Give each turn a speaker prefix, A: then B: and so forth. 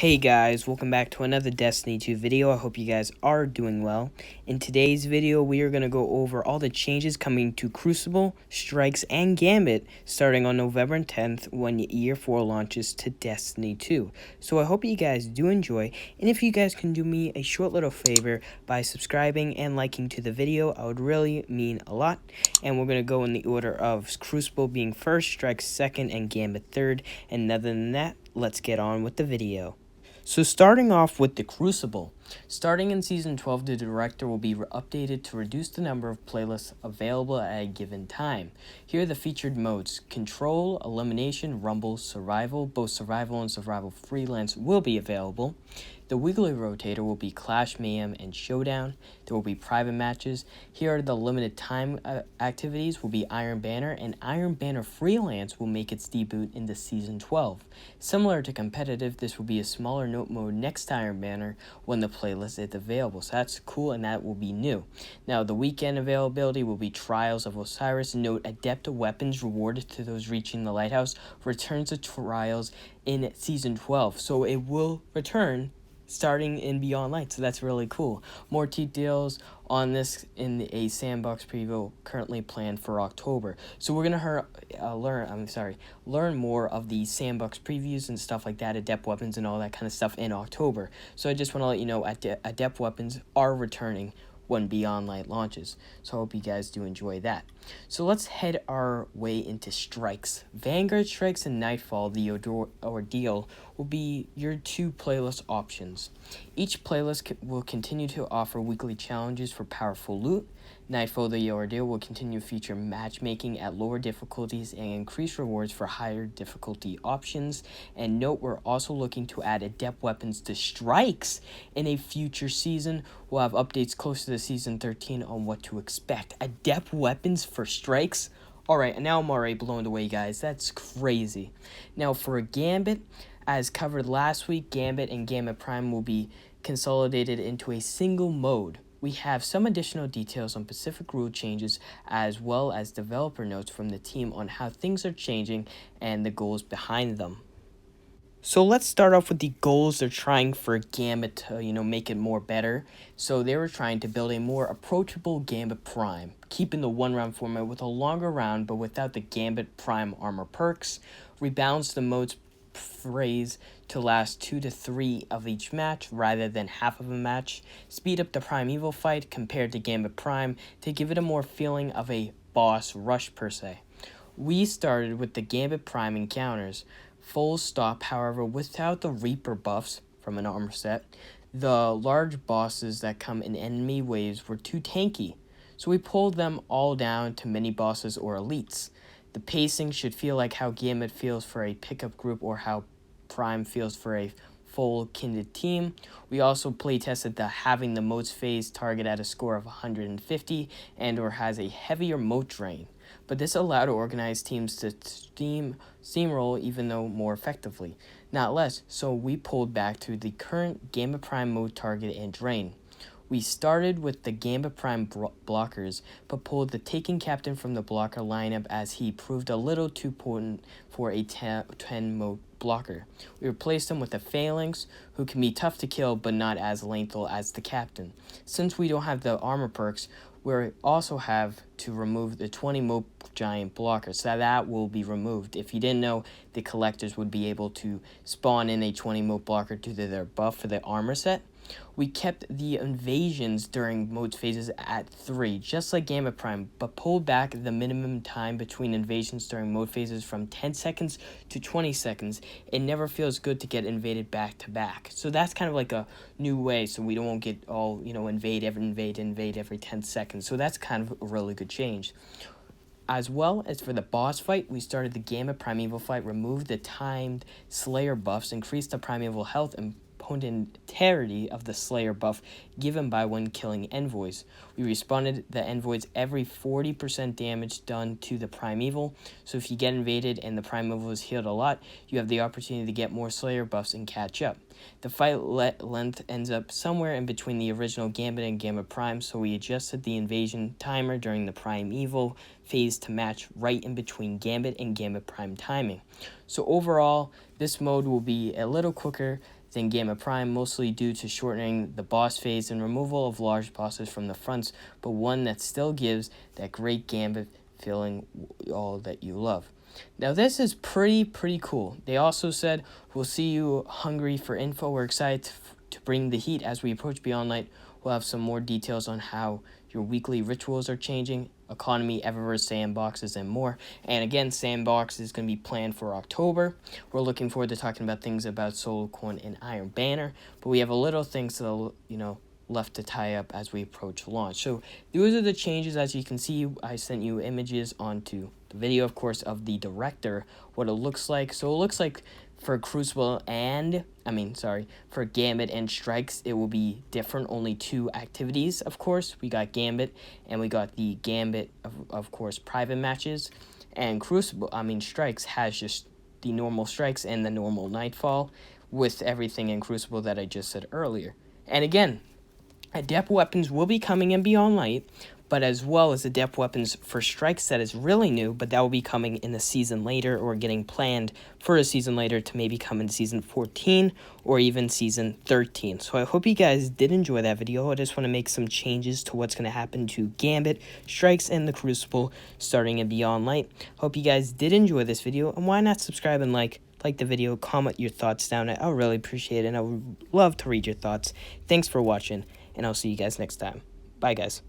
A: Hey guys, welcome back to another Destiny 2 video. I hope you guys are doing well. In today's video, we are going to go over all the changes coming to Crucible, Strikes, and Gambit starting on November 10th when Year 4 launches to Destiny 2. So I hope you guys do enjoy, and if you guys can do me a short little favor by subscribing and liking to the video, I would really mean a lot. And we're going to go in the order of Crucible being first, Strikes second, and Gambit third. And other than that, let's get on with the video. So starting off with the Crucible. Starting in Season 12, the director will be updated to reduce the number of playlists available at a given time. Here are the featured modes. Control, Elimination, Rumble, Survival. Both Survival and Survival Freelance will be available. The weekly rotator will be Clash, Mayhem, and Showdown. There will be private matches. Here are the limited time activities will be Iron Banner, and Iron Banner Freelance will make its debut into Season 12. Similar to competitive, this will be a smaller note mode next to Iron Banner when the playlist is available. So that's cool, and that will be new. Now, the weekend availability will be Trials of Osiris. Note, Adept weapons rewarded to those reaching the Lighthouse returns to Trials in Season 12. So it will return starting in Beyond Light, so that's really cool. More details on this in a sandbox preview currently planned for October. So we're gonna learn more of the sandbox previews and stuff like that, Adept weapons and all that kind of stuff in October. So I just want to let you know Adept weapons are returning when Beyond Light launches. So I hope you guys do enjoy that. So let's head our way into Strikes. Vanguard Strikes and Nightfall, the ordeal, will be your two playlist options. Each playlist will continue to offer weekly challenges for powerful loot. Nightfall, the ordeal, will continue to feature matchmaking at lower difficulties and increase rewards for higher difficulty options. And note, we're also looking to add Adept weapons to Strikes in a future season. We'll have updates close to the Season 13 on what to expect. Adept weapons for Strikes? Alright, and now I'm already blown away, guys. That's crazy. Now, for a Gambit, as covered last week, Gambit and Gambit Prime will be consolidated into a single mode. We have some additional details on Pacific rule changes as well as developer notes from the team on how things are changing and the goals behind them. So let's start off with the goals they're trying for Gambit to, make it more better. So they were trying to build a more approachable Gambit Prime, keeping the one-round format with a longer round but without the Gambit Prime armor perks, rebalance the mode's phrase to last 2 to 3 of each match rather than half of a match, speed up the Primeval fight compared to Gambit Prime to give it a more feeling of a boss rush per se. We started with the Gambit Prime encounters, full stop, however, without the Reaper buffs from an armor set. The large bosses that come in enemy waves were too tanky, so we pulled them all down to mini bosses or elites. The pacing should feel like how Gambit feels for a pickup group or how Prime feels for a full kindred team. We also playtested the having the motes phase target at a score of 150 and or has a heavier mote drain, but this allowed organized teams to steamroll even though more effectively, not less, so we pulled back to the current Gambit Prime mode target and drain. We started with the Gambit Prime blockers, but pulled the Taken Captain from the blocker lineup as he proved a little too potent for a 10 mode blocker. We replaced him with the Phalanx, who can be tough to kill but not as lethal as the Captain. Since we don't have the armor perks, we also have to remove the 20 mode giant blocker, so that will be removed. If you didn't know, the collectors would be able to spawn in a 20 mode blocker due to their buff for the armor set. We kept the invasions during mode phases at 3, just like Gambit Prime, but pulled back the minimum time between invasions during mode phases from 10 seconds to 20 seconds. It never feels good to get invaded back to back. So that's kind of like a new way, so we don't get all, invade every 10 seconds. So that's kind of a really good change. As well as for the boss fight, we started the Gambit Primeval fight, removed the timed Slayer buffs, increased the Primeval health, and potentarity of the Slayer buff given by when killing envoys. We responded the envoys every 40% damage done to the Primeval, so if you get invaded and the Primeval is healed a lot, you have the opportunity to get more Slayer buffs and catch up. The fight length ends up somewhere in between the original Gambit and Gambit Prime, so we adjusted the invasion timer during the Primeval phase to match right in between Gambit and Gambit Prime timing. So overall, this mode will be a little quicker than Gambit Prime, mostly due to shortening the boss phase and removal of large bosses from the fronts, but one that still gives that great Gambit feeling, all that you love. Now this is pretty cool. They also said, we'll see you hungry for info. We're excited to bring the heat as we approach Beyond Light. We'll have some more details on how your weekly rituals are changing, economy, Eververse, sandboxes, and more. And again, sandbox is going to be planned for October. We're looking forward to talking about things about Soul Coin and Iron Banner, but we have a little things to, left to tie up as we approach launch. So those are the changes. As you can see, I sent you images onto the video, of course, of the director, what it looks like. So it looks like for Crucible for Gambit and Strikes, it will be different. Only 2 activities, of course. We got Gambit, and we got the Gambit, of course, private matches. And Strikes has just the normal Strikes and the normal Nightfall with everything in Crucible that I just said earlier. And again, Adept weapons will be coming in Beyond Light, but as well as Adept weapons for Strikes that is really new, but that will be coming in the season later, or getting planned for a season later to maybe come in season 14 or even season 13. So I hope you guys did enjoy that video. I just want to make some changes to what's going to happen to Gambit, Strikes, and the Crucible starting in Beyond Light. Hope you guys did enjoy this video, and why not subscribe and like the video, comment your thoughts down. I'll really appreciate it, and I would love to read your thoughts. Thanks for watching, and I'll see you guys next time. Bye, guys.